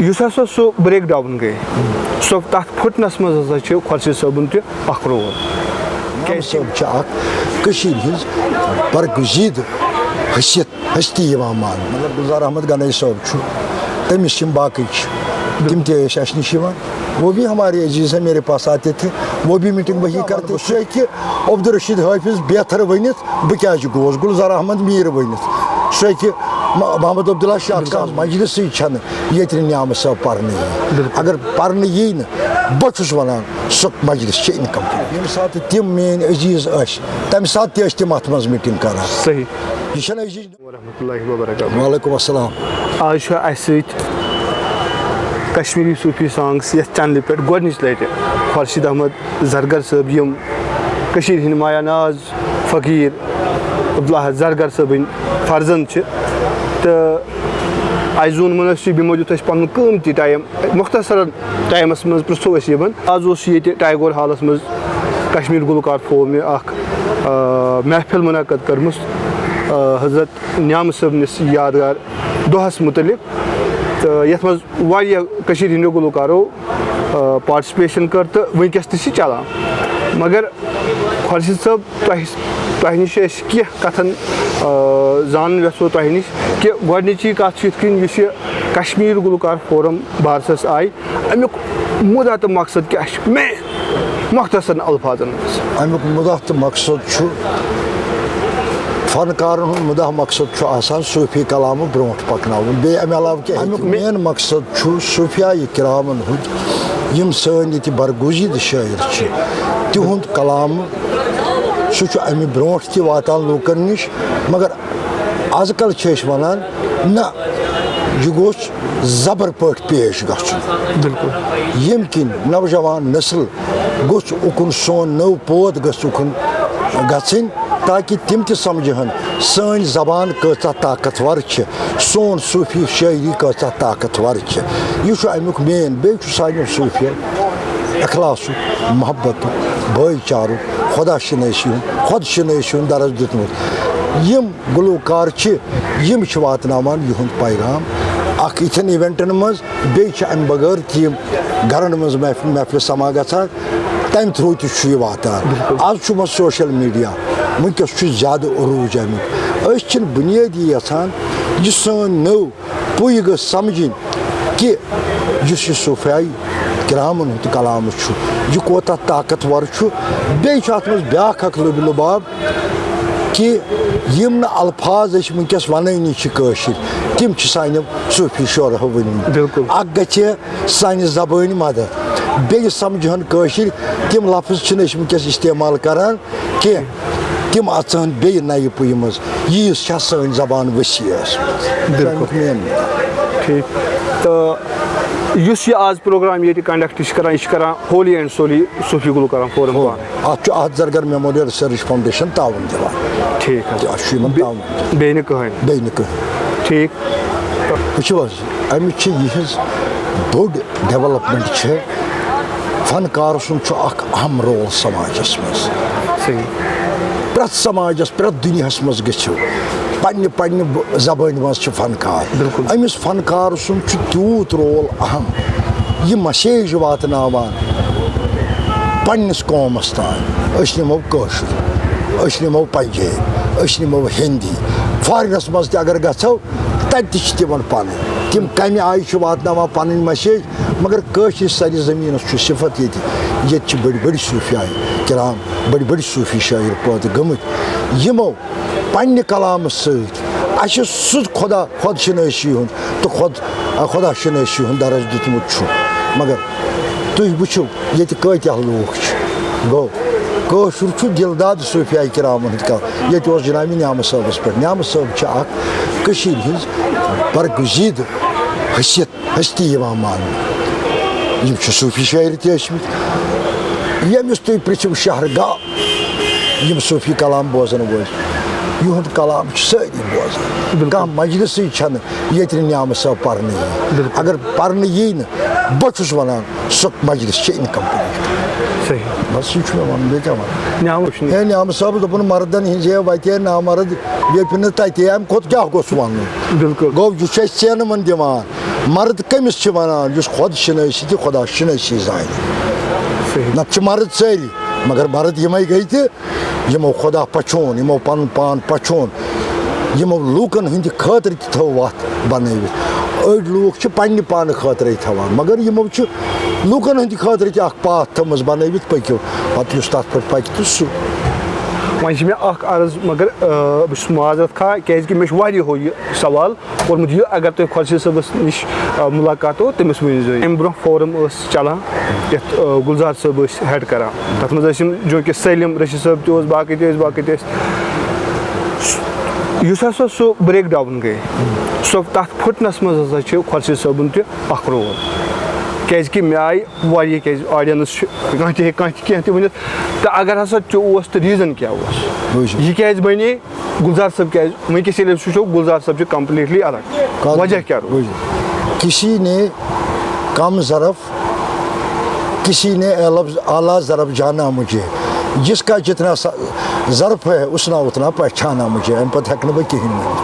یُس ہسا سُہ بریک ڈاوُن گٔے سۄ تَتھ پھٕٹنَس منٛز ہسا چھُ خۄرشیٖد صٲبُن تہِ اکھ رول. صٲب چھِ اکھ کٔشیٖرِ ہِنٛز برگزیٖدٕ ہستی یِوان ماننہٕ. مطلب گُلزار احمد گنایی صٲب چھُ تٔمِس یِم باقٕے چھِ تِم تہِ ٲسۍ اَسہِ نِش یِوان. وہ بھی ہمارے عزیز ہیں, میرے پاس آتے تھے, وہ بھی میٹنگ وہی کرتے. سُہ ہیٚکہِ عبدالرشیٖد حٲفظ بیتھر ؤنِتھ بہٕ کیازِ گوس, گُلزار احمد میٖر ؤنِتھ, سُہ ہیٚکہِ محمد عبداللہ شاہ کانٛہہ مجلسٕے چھَنہٕ ییٚتہِ نہٕ نیامہٕ صٲب پَرنہٕ یی. اگر پَرنہٕ یی نہٕ بہٕ چھُس وَنان سُہ مجلس چھِ اِنکَمپلیٖٹ. ییٚمہِ ساتہٕ تِم میٲنۍ عزیٖز ٲسۍ تَمہِ ساتہٕ تہِ ٲسۍ تِم اَتھ منٛز میٖٹِنٛگ کران. صحیح. یہِ چھَنہٕ عزیٖز. ورحمتُہ وبرکاتہ. وعلیکُم السلام. آز چھُ اَسہِ سۭتۍ کشمیٖری صوٗفی سانگٕس یَتھ چَنلہِ پٮ۪ٹھ گۄڈنِچ لَٹہِ خۄرشیٖد احمد زرگر صٲب, یِم کٔشیٖرِ ہِنٛدۍ مایا ناز فقیٖر عبداللہ زرگر صٲبٕنۍ فرزنٛد چھِ. تہٕ اَسہِ زون مُنٲسِب یِمو دیُت اَسہِ پَنُن قۭمتی ٹایم, مختصرن ٹایمَس منٛز پرٛژھو أسۍ یِمن. آز اوس ییٚتہِ ٹیگور ہالَس منٛز کشمیٖر گُلوکار فورمہِ اکھ محفِل مُنعقد کٔرمٕژ حضرت نیامہٕ صٲبنِس یادگار دۄہَس مُتعلِق. تہٕ یَتھ منٛز واریاہ کٔشیٖرِ ہِنٛدیو گُلوکارو پاٹسِپیشن کٔر تہٕ وٕنکیٚس تہِ چھِ چلان. مگر خۄرشیٖد صٲب تۄہہِ نِش چھِ أسۍ کینٛہہ کَتھن زانُن یژھو تۄہہِ نِش کہِ گۄڈنِچی کَتھ چھِ یِتھ کٔنۍ یُس یہِ کشمیٖر گُلوکار فورم بارسَس آیہِ اَمیُک مُدا تہٕ مقصد کیاہ چھُ مین مختصرن الفاظن منٛز. اَمیُک مُدا تہٕ مقصد چھُ فنکارن ہُنٛد مُدا مقصد چھُ آسان صوٗفی کلامہٕ برونٛٹھ پکناوُن. بیٚیہِ اَمہِ علاوٕ کیٛاہ اَمیُک مین مقصد چھُ صوٗفیایہِ کِرامن ہُنٛد یِم سٲنۍ ییٚتہِ برگوٗزیٖدٕ شٲعر چھِ تِہُنٛد کلامہٕ سُہ چھُ اَمہِ برونٛٹھ تہِ واتان لوٗکن نِش. مگر آز کل چھِ أسۍ وَنان نہ یہِ گوٚژھ زبر پٲٹھۍ پیش گژھُن. بِلکُل. ییٚمہِ کِنۍ نوجوان نسل گوٚژھ اُکُن, سون نٔو پود گٔژھ اُکُن گژھٕنۍ تاکہِ تِم تہِ سمجھہن سٲنۍ زبان کۭژاہ طاقتور چھِ, سون صوٗفی شٲعری کۭژاہ طاقتور چھِ. یہِ چھُ اَمیُک مین. بیٚیہِ چھُ سانیو صوٗفیو اخلاصُک, محبتُک, بٲے چارُک, خۄدا شِنٲسی ہُنٛد درس دیُتمُت. یِم گُلوکار چھِ یِم چھِ واتناوان یِہُنٛد پیغام اکھ یِتھٮ۪ن اِوٮ۪نٹن منٛز. بیٚیہِ چھِ اَمہِ بغٲر تہِ یِم گرن منٛز محفِلہِ سما گژھان, تَمہِ تھروٗ تہِ چھُ یہِ واتان. آز چھُ وۄنۍ سوشل میٖڈیا, وٕنکیٚس چھُ زیادٕ عروٗج اَمیُک. أسۍ چھِنہٕ بُنیٲدی یژھان یہِ سٲنۍ نٔو پُے گٔژھ سمجھِنۍ کہِ یُس یہِ صوٗفیایہِ کِرامن ہُنٛد کلام چھُ یہِ کوتاہ طاقتور چھُ. بیٚیہِ چھُ اَتھ منٛز بیٛاکھ اکھ لُبہِ لُباب کہِ یِم نہٕ الفاظ أسۍ وٕنکیٚس وَنٲنی چھِ کٲشِر تِم چھِ سانیو صوٗفی شورہو ؤنۍمٕتۍ. اکھ گژھِ سانہِ زبٲنۍ مدد, بیٚیہِ سمجھہن کٲشِر تِم لفظ چھِنہٕ أسۍ وٕنکیٚس استعمال کران کینٛہہ, تِم اژہن بیٚیہِ نَیہِ پُیہِ منٛز. ییٖژ چھےٚ سٲنۍ زبان ؤسیع ٲسمٕژ. ٹھیٖک. تہٕ یُس یہِ آز پروگرام ییٚتہِ کنڈکٹ چھِ کران, یہِ چھِ کران ہولی اینڈ سولی صوٗفی گُلوکارن فورم پانے. اَتھ چھُ احمد زرگر میموریل رِسٲرٕچ فاوُنٛڈیشن تعاوُن دِوان. ٹھیٖک حظ. اَتھ چھُ یِمن تعاوُن. بیٚیہِ نہٕ کٕہٕنۍ. بیٚیہِ نہٕ کٕہٕنۍ. ٹھیٖک. وٕچھِو حظ اَمِچ چھِ یِہٕنٛز بوٚڑ ڈیولپمنٹ چھِ فنکار سُنٛد چھُ اکھ اہم رول سماجس منٛز. پرٛٮ۪تھ سماجس پرٛٮ۪تھ دُنیاہس منٛز گٔژھِو پننہِ زبٲنۍ منٛز چھِ فنکار. أمِس فنکار سُنٛد چھُ تیوٗت رول اہم, یہِ مسیج واتناوان پننِس قومس تام. أسۍ نِمو کٲشُر, أسۍ نِمو پنجٲبۍ, أسۍ نِمو ہِندی. فارنس منٛز تہِ اگر گژھو تتہِ تہِ چھِ تِمن پنٕنۍ, تِم کمہِ آیہِ چھِ واتناوان پنٕنۍ مسیج. مگر کٲشِر سرِ زٔمیٖنس چھُ صفت ییٚتہِ چھِ بٔڑۍ بٔڑۍ صوٗفیایہِ کِرام, بٔڑۍ بٔڑۍ صوٗفی شٲعر پٲدٕ گٔمٕتۍ یِمو پننہِ کلامہٕ سۭتۍ اَسہِ سُہ خۄد شِنٲسی ہُنٛد تہٕ خۄدا شِنٲسی ہُنٛد درس دیُتمُت چھُ. مگر تُہۍ وٕچھِو ییٚتہِ کۭتیاہ لوٗکھ چھِ. گوٚو کٲشُر چھُ دِلداد صوٗفیایہِ کِرامن ہُنٛد کلام. ییٚتہِ اوس جنابِ نیامہٕ صٲبس پٮ۪ٹھ. نیامہٕ صٲب چھِ اکھ کٔشیٖرِ ہِنٛز برگزیٖدٕ ہستی یِوان ماننہٕ. یِم چھِ صوٗفی شٲعر تہِ ٲسمٕتۍ. ییٚمِس تُہۍ پرٛژھِو شہرگاہ یِم صوٗفی کلام بوزن وٲلۍ یِہُنٛد کلام چھِ سٲری بوزان کانٛہہ مجلسٕے چھَنہٕ ییٚتہِ نہٕ نیامہٕ صٲب پَرنہٕ یی اگر پَرنہٕ یی نہٕ بہٕ چھُس وَنان سُہ مجلس چھِ اِنکَمپٕلیٖٹ صحیح بس یہِ چھُ مےٚ وَنُن بیٚیہِ کیٛاہ وَنُن ہے نیامہٕ صٲب دوٚپُن مردن ہِنٛزے وَتے نامرد بیٚیہِ نہٕ تَتے اَمہِ کھۄتہٕ کیٛاہ گوٚژھ وَنُن بالکل گوٚو یہِ چھُ اَسہِ ژینہٕ وۄنۍ دِوان مرد کٔمِس چھِ وَنان یُس خۄد شِنٲسی تہِ خۄدا شِنٲسی زانہِ نَتہٕ چھِ مرد سٲری مگر مرد یِمَے گٔے تہِ یِمو خۄدا پَچھون یِمو پَنُن پان پَچھون یِمو لوٗکَن ہٕنٛدِ خٲطرٕ تہِ تھٲو وَتھ بَنٲوِتھ أڑۍ لوٗکھ چھِ پنٛنہِ پانہٕ خٲطرَے تھاوان مگر یِمو چھِ لوٗکَن ہٕنٛدِ خٲطرٕ تہِ اَکھ پاتھ تھٲومٕژ بَنٲوِتھ پٔکِو پَتہٕ یُس تَتھ پٮ۪ٹھ پَکہِ تہٕ سُہ وۄنۍ چھِ مےٚ اَکھ عرض مگر بہٕ چھُس معذرت خواہ کیٛازِکہِ مےٚ چھُ واریاہو یہِ سوال کوٚرمُت یہِ اگر تۄہہِ خۄرشیٖد صٲبَس نِش مُلاقات اوس تٔمِس ؤنۍزیو اَمہِ برونٛہہ فورَم ٲس چَلان یَتھ گُلزار صٲب ٲسۍ ہٮ۪ڈ کَران تَتھ منٛز ٲسۍ یِم جو کہِ سٲلِم رشیٖد صٲب تہِ اوس باقٕے تہِ ٲسۍ یُس ہسا سُہ برٛیک ڈاوُن گٔے سُہ تَتھ پھٕٹنَس منٛز ہسا چھِ خۄرشیٖد صٲبُن تہِ اَکھ رول کیٛازِکہِ مےٚ آیہِ واریاہ کیٛازِ آڈینٕس چھِ کانٛہہ تہِ ہیٚکہِ کانٛہہ تہِ کینٛہہ تہِ ؤنِتھ تہٕ اگر ہسا تہِ اوس تہٕ ریٖزَن کیٛاہ اوس یہِ کیٛازِ بنے گُلزار صٲب کیٛازِ وٕنکٮ۪س ییٚلہِ أسۍ وٕچھو گُلزار صٲب چھِ کَمپٕلیٖٹلی الگ وجہ کیٛاہ روٗد کسی نے کم ظرف کسی نے اعلیٰ ظرف جانا مجھے جس کا جتنا ظرف ہے اس نہ اتنا پہچانا مجھے اَمہِ پَتہٕ ہٮ۪کہٕ نہٕ بہٕ کِہیٖنۍ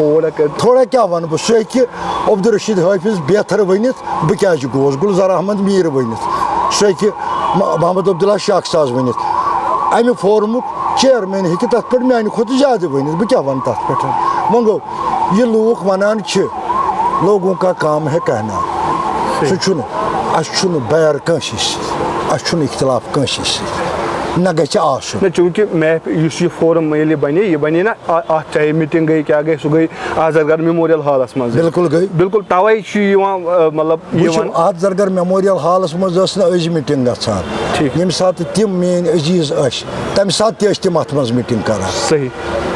ؤنِتھ تھوڑا کیٛاہ وَنہٕ بہٕ سُہ ہیٚکہِ عبدالرشیٖد حٲفِظ بہتر ؤنِتھ بہٕ کیٛازِ گوس گُلزار احمد میٖر ؤنِتھ سُہ ہیٚکہِ محمد عبداللہ شاخ ساز ؤنِتھ اَمہِ فورمُک چِیَرمین ہیٚکہِ تَتھ پٮ۪ٹھ میٛانہِ کھۄتہٕ زیادٕ ؤنِتھ بہٕ کیٛاہ وَنہٕ تَتھ پٮ۪ٹھ وۄنۍ گوٚو یہِ لوٗکھ وَنان چھِ لوگوں کا کام ہے کہنا سُہ چھُنہٕ اَسہِ چھُنہٕ بیر کٲنٛسے سۭتۍ اَسہِ چھُنہٕ اِختِلاف کٲنٛسے سۭتۍ نہ گژھِ آسُن چوٗنٛکہِ یُس یہِ فورَم ییٚلہِ یہِ بنے نا اَتھ چاہے میٖٹِنٛگ گٔے کیٛاہ گٔے سُہ گٔے آزاد زرگر میموریل ہالَس منٛز بِلکُل گٔے بِلکُل تَوَے چھُ یِوان مطلب آزاد زرگر میموریل ہالَس منٛز ٲس نہٕ أزۍ میٖٹِنٛگ گژھان ییٚمہِ ساتہٕ تِم میٛٲنۍ عزیٖز ٲسۍ تَمہِ ساتہٕ تہِ ٲسۍ تِم اَتھ منٛز میٖٹِنٛگ کَران صحیح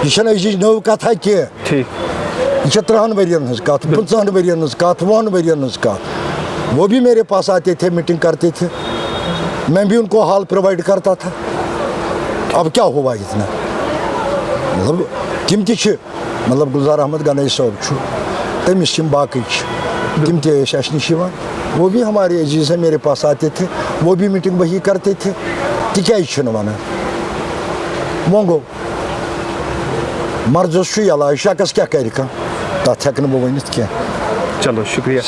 یہِ چھَنہٕ أزِچ نٔو کَتھا کینٛہہ یہِ چھےٚ 30 ؤرۍیَن ہٕنٛز کَتھ 25 ؤرۍیَن ہٕنٛز کَتھ 10 ؤرۍیَن ہٕنٛز کَتھ وہ بھی میرے پاس آتے تھے میٖٹِنٛگ کرتے تھے میں بھی ان کو ہال پرووائڈ کرتا تھا اب کیٛاہ ہوا اتنا مطلب تِم تہِ چھِ مطلب گُلزار احمد گنایی صٲب چھُ تٔمِس یِم باقٕے چھِ تِم تہِ ٲسۍ اَسہِ نِش یِوان وہ بھی ہمارے عزیٖز ہیں میرے پاس آتے تھے وہ بھی میٖٹِنٛگ وہی کرتے تھے تِکیٛازِ چھِنہٕ وَنان وۄنۍ گوٚو مرضس چھُ علاج شکس کیٛاہ کَرِ کانٛہہ تَتھ ہٮ۪کہٕ نہٕ بہٕ ؤنِتھ کینٛہہ چلو شُکریہ